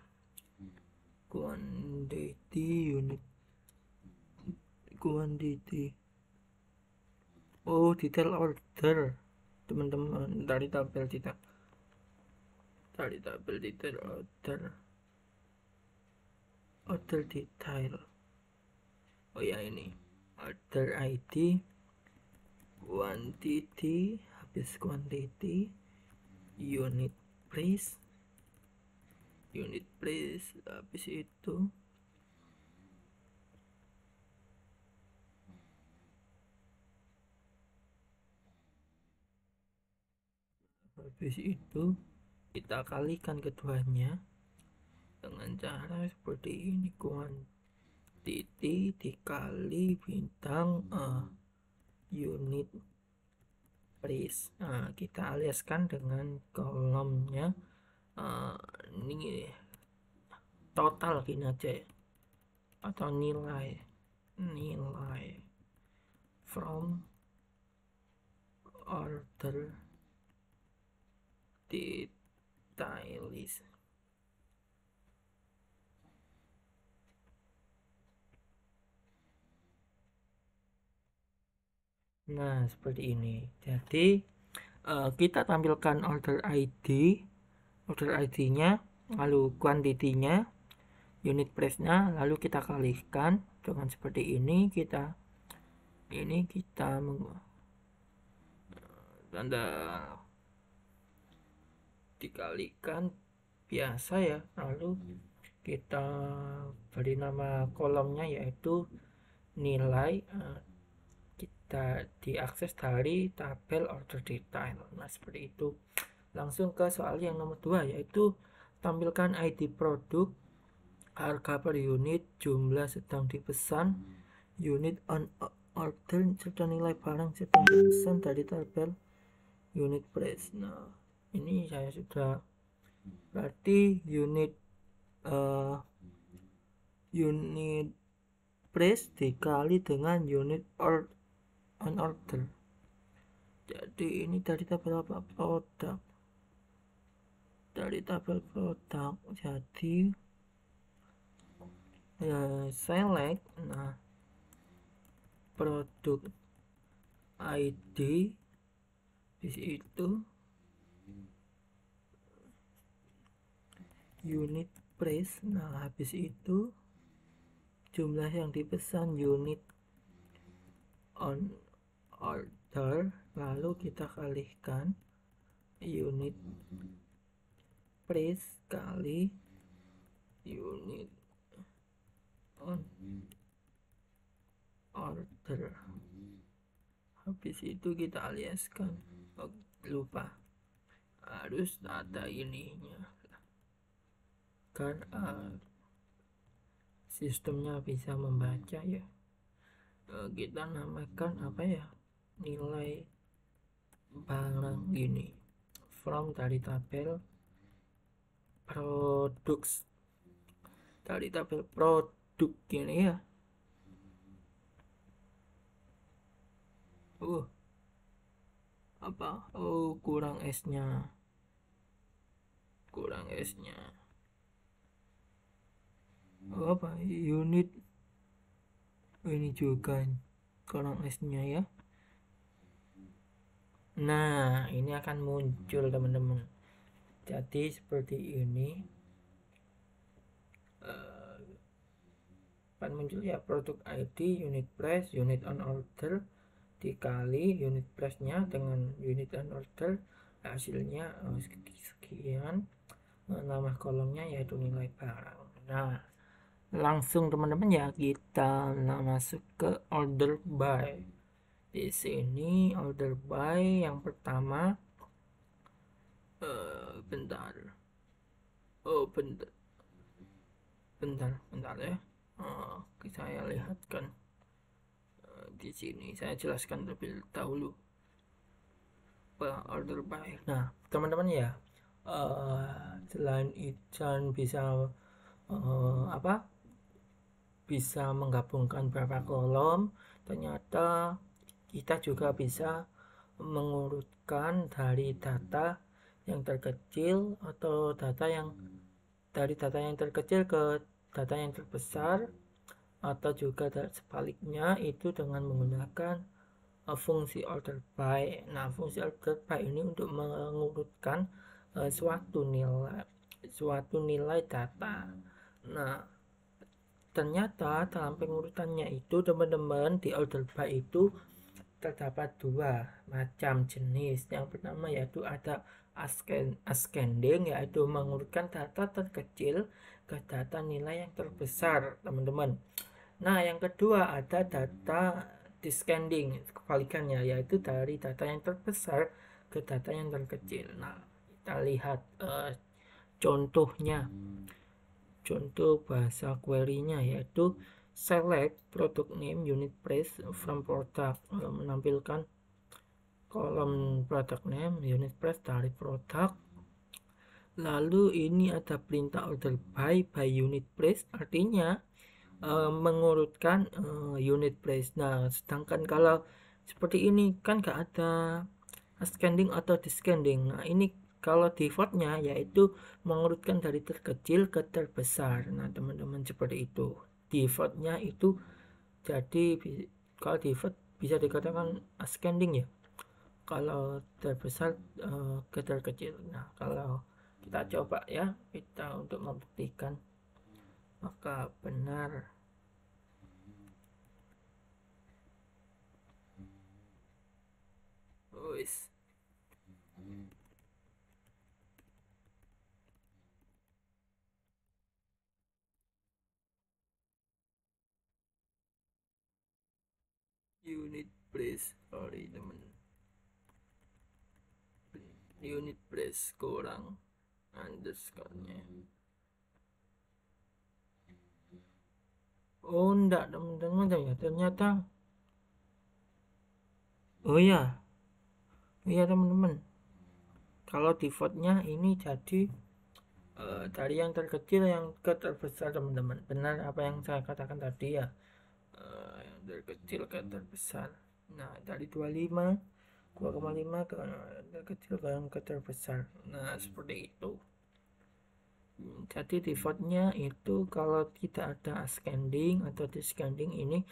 unit, quantity. Oh, detail order teman-teman, dari tabel detail order detail. Oh ya, ini order ID, quantity, habis quantity, unit price, habis itu kita kalikan keduanya dengan cara seperti ini, quantity dikali bintang unit price. Nah, kita aliaskan dengan kolomnya ini total gini aja ya, atau nilai from order detail list. Nah, seperti ini. Jadi kita tampilkan order ID-nya, lalu kuantitinya, unit price-nya, lalu kita kalikan dengan seperti ini. Kita tanda dikalikan biasa ya, lalu kita beri nama kolomnya yaitu nilai, kita diakses dari tabel order detail. Nah, seperti itu. Langsung ke soal yang nomor 2 yaitu tampilkan ID produk, harga per unit, jumlah sedang dipesan, unit on order, serta nilai barang sedang dipesan dari tabel unit price. Nah, ini saya sudah, berarti unit price dikali dengan unit on order. Jadi ini dari tabel apa? Produk. Jadi select, nah, produk ID di situ, unit price, nah habis itu jumlah yang dipesan, unit on order, lalu kita kalikan unit price kali unit on order, habis itu kita aliaskan. Oh, lupa, harus ada ininya kan, sistemnya bisa membaca ya. Kita namakan apa ya, nilai barang gini, from dari tabel products, dari tabel produk gini ya. Kurang S-nya. Unit ini juga kurang S-nya ya. Nah, ini akan muncul teman-teman. Jadi seperti ini. akan muncul ya produk ID, unit price, unit on order dikali unit price-nya dengan unit on order, hasilnya sekian. Nama kolomnya yaitu nilai barang. Nah, langsung teman-teman ya kita masuk ke order by. Di sini order by yang pertama, bentar ya. Saya lihatkan di sini, saya jelaskan terlebih dahulu order by. Nah, teman-teman ya, selain Ican bisa bisa menggabungkan beberapa kolom, ternyata kita juga bisa mengurutkan dari data yang terkecil atau dari data yang terkecil ke data yang terbesar, atau juga sebaliknya itu dengan menggunakan fungsi order by. Nah, fungsi order by ini untuk mengurutkan suatu nilai data. Nah, ternyata dalam pengurutannya itu teman-teman, di order by itu terdapat dua macam jenis. Yang pertama yaitu ada ascending, yaitu mengurutkan data terkecil ke data nilai yang terbesar, teman-teman. Nah, yang kedua ada data descending, kebalikannya, yaitu dari data yang terbesar ke data yang terkecil. Nah, kita lihat contohnya. Contoh bahasa query-nya yaitu select product name unit price from product, menampilkan kolom product name unit price dari produk. Lalu ini ada perintah order by unit price, artinya mengurutkan unit price. Nah, sedangkan kalau seperti ini kan gak ada ascending atau descending. Nah, ini kalau defaultnya yaitu mengurutkan dari terkecil ke terbesar. Nah, teman-teman, seperti itu defaultnya itu. Jadi kalau default bisa dikatakan ascending ya, kalau terbesar ke terkecil. Nah, kalau kita coba ya, kita untuk membuktikan maka benar. Unit price, sorry teman, unit price kurang underscore-nya. Oh enggak teman-teman ya, ternyata iya teman-teman, kalau defaultnya ini jadi dari yang terkecil yang ke terbesar, teman-teman. Benar apa yang saya katakan tadi ya, yang terkecil ke terbesar. Nah, dari 2,5 ke terkecil ke yang ke terbesar. Nah, seperti itu. Jadi defaultnya itu kalau tidak ada ascending atau descending ini,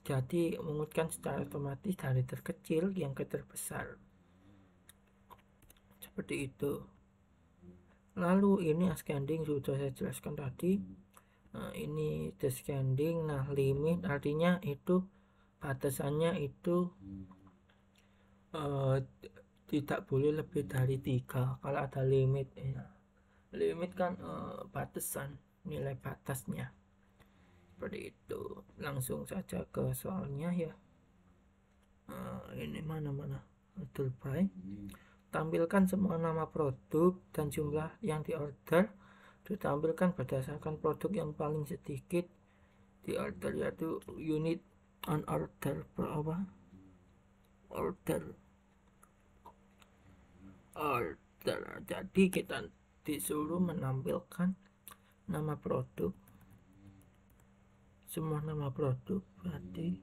jadi mengurutkan secara otomatis dari terkecil yang ke terbesar, seperti itu. Lalu ini ascending sudah saya jelaskan tadi. Nah, ini descending. Nah, limit artinya itu batasannya itu tidak boleh lebih dari 3 kalau ada limit ya. Limit kan batasan, nilai batasnya, seperti itu. Langsung saja ke soalnya ya. Ini mana order by, tampilkan semua nama produk dan jumlah yang diorder ditampilkan berdasarkan produk yang paling sedikit di order, yaitu unit on order order. Jadi kita disuruh menampilkan nama produk, semua nama produk, berarti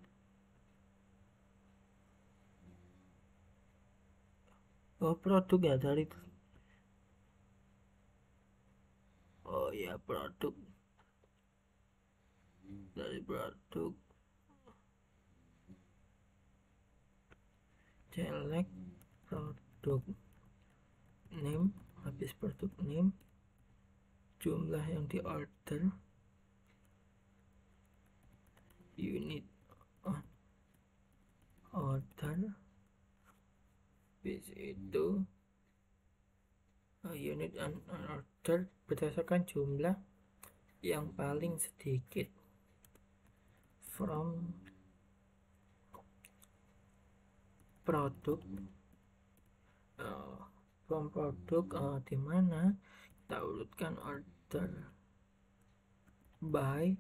produk ya, dari produk, dari produk select produk name, habis produk name, jumlah yang di order, unit on order, bis itu unit on order berdasarkan jumlah yang paling sedikit from produk di mana kita urutkan order by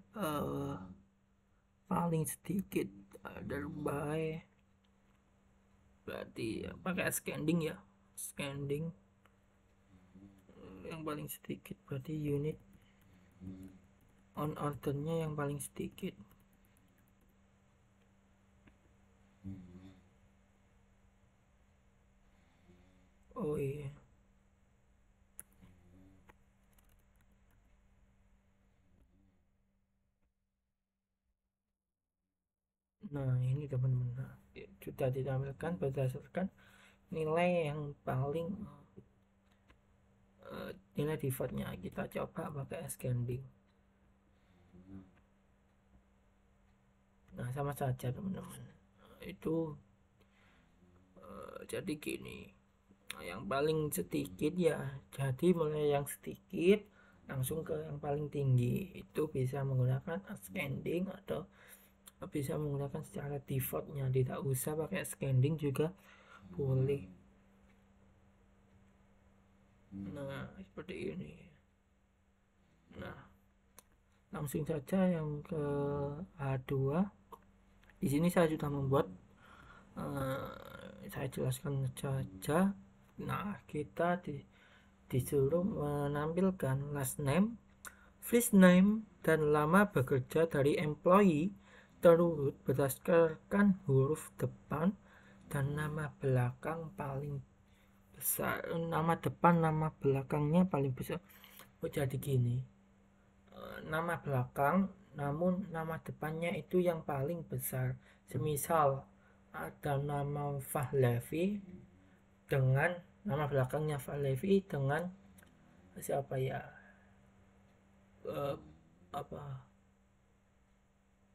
paling sedikit, order by berarti pakai scanning ya, scanning yang paling sedikit berarti unit on ordernya yang paling sedikit. Oh iya, nah ini teman-teman sudah ditampilkan berdasarkan nilai yang paling nilai defaultnya. Kita coba pakai scanning. Nah sama saja teman-teman, itu jadi gini, yang paling sedikit ya, jadi mulai yang sedikit langsung ke yang paling tinggi. Itu bisa menggunakan scanning atau bisa menggunakan secara defaultnya, tidak usah pakai scanning juga boleh. Nah seperti ini. Nah langsung saja yang ke A2. Di sini saya sudah membuat, saya jelaskan saja. Nah kita disuruh menampilkan last name, first name, dan lama bekerja dari employee terurut berdasarkan huruf depan dan nama belakang paling besar. Nama depan, nama belakangnya paling besar. Jadi gini, nama belakang namun nama depannya itu yang paling besar. Semisal ada nama Fahlevi dengan nama belakangnya Fahlevi dengan siapa ya,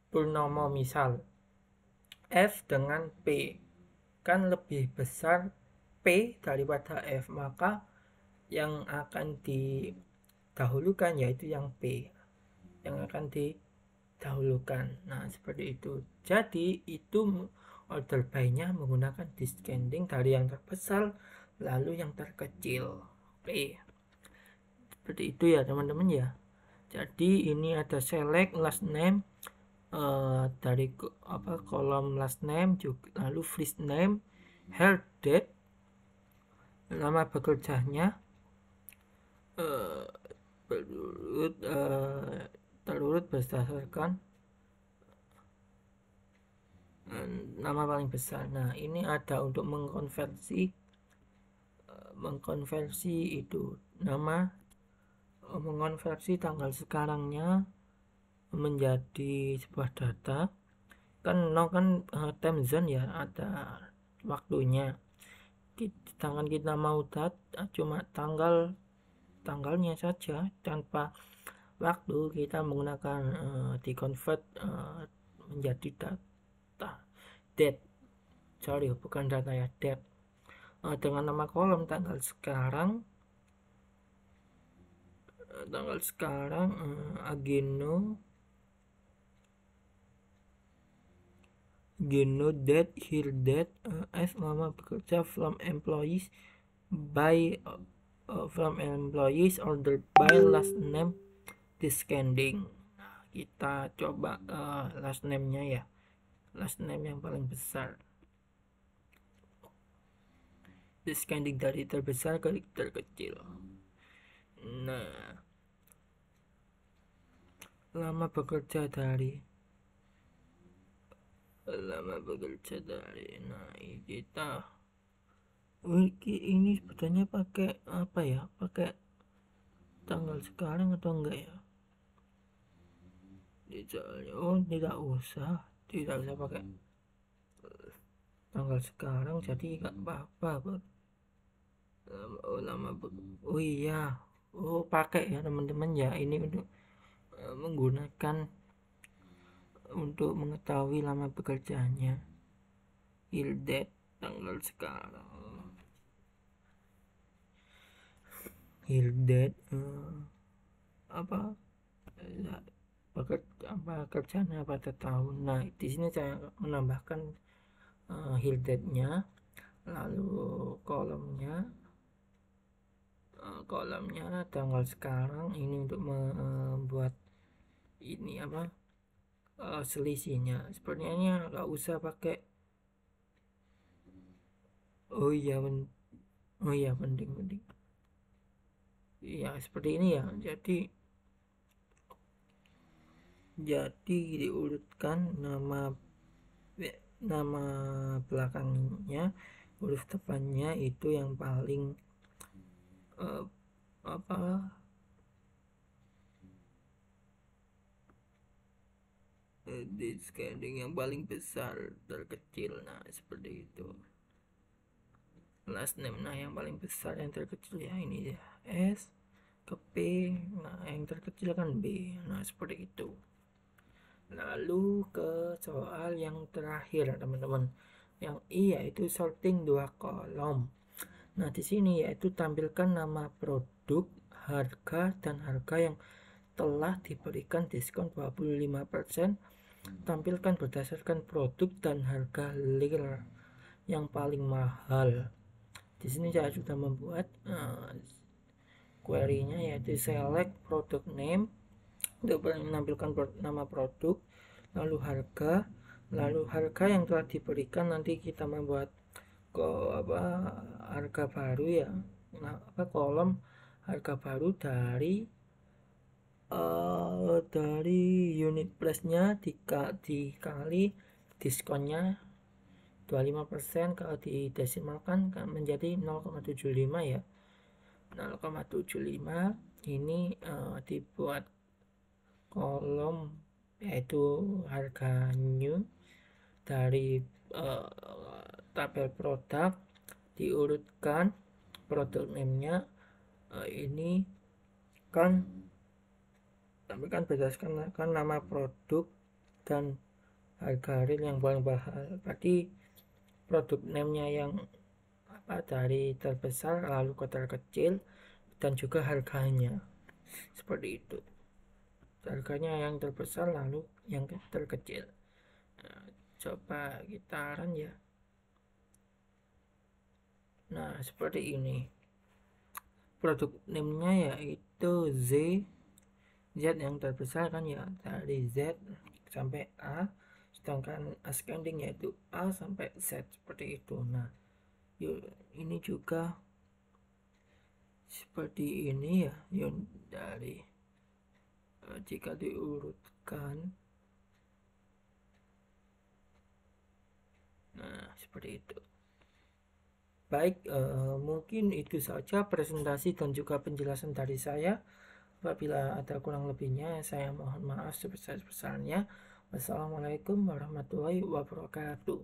purnomo, misal F dengan P, kan lebih besar P daripada F, maka yang akan didahulukan yaitu yang P yang akan didahulukan. Nah seperti itu. Jadi itu order by-nya menggunakan descending dari yang terbesar lalu yang terkecil. Oke, seperti itu ya teman-teman ya. Jadi ini ada select last name, dari kolom last name juga, lalu first name, hire date, nama bekerjanya, terurut berdasarkan nama paling besar. Nah ini ada untuk mengkonversi itu nama, mengonversi tanggal sekarangnya menjadi sebuah data. Kan time zone ya, ada waktunya. Sedangkan kita mau cuma tanggalnya saja tanpa waktu, kita menggunakan di-convert menjadi data date, bukan data ya, date, dengan nama kolom tanggal sekarang Geno date, here date, as lama bekerja from employees by from employees order by last name descending. Nah, kita coba last name-nya ya, last name yang paling besar, descending dari terbesar ke terkecil. Nah lama bekerja dari, nah kita ini sebetulnya pakai apa ya, pakai tanggal sekarang atau enggak ya? Oh tidak usah pakai tanggal sekarang, jadi nggak apa-apa. Oh iya, pakai ya teman-teman ya, ini untuk menggunakan untuk mengetahui lama bekerjanya, yield date, tanggal sekarang, yield date, kerjanya pada tahun. Nah, di sini saya menambahkan yield date-nya, lalu kolomnya tanggal sekarang. Ini untuk membuat ini selisihnya. Sepertinya nggak usah pakai penting ya, seperti ini ya. Jadi diurutkan nama belakangnya, huruf depannya itu yang paling descending, yang paling besar terkecil. Nah, seperti itu. Last name, nah yang paling besar yang terkecil ya ini ya, S ke P. Nah, yang terkecil kan B. Nah, seperti itu. Lalu ke soal yang terakhir teman-teman, yang I, yaitu sorting 2 kolom. Nah, di sini yaitu tampilkan nama produk, harga, dan harga yang telah diberikan diskon 25%. Tampilkan berdasarkan produk dan harga lir yang paling mahal. Di sini saya sudah membuat query-nya, yaitu select product name untuk menampilkan nama produk, lalu harga yang telah diberikan. Nanti kita membuat harga baru ya, kolom harga baru dari unit price-nya dikali diskonnya 25%. kalau didesimalkan menjadi 0,75 ya, 0,75. ini dibuat kolom yaitu harga new dari tabel produk, diurutkan produk name-nya. Ini kan tampilkan berdasarkan nama produk dan harga real yang paling mahal. Berarti produk name-nya yang dari terbesar lalu ke terkecil, dan juga harganya seperti itu. Harganya yang terbesar lalu yang terkecil. Nah, coba kita run ya. Nah, seperti ini. Produk name-nya yaitu Z yang terbesar kan ya, dari Z sampai A, sedangkan ascending yaitu A sampai Z, seperti itu. Nah, ini juga seperti ini ya, dari jika diurutkan. Nah, seperti itu. Baik, mungkin itu saja presentasi dan juga penjelasan dari saya. Apabila ada kurang lebihnya, saya mohon maaf sebesar-besarnya. Wassalamualaikum warahmatullahi wabarakatuh.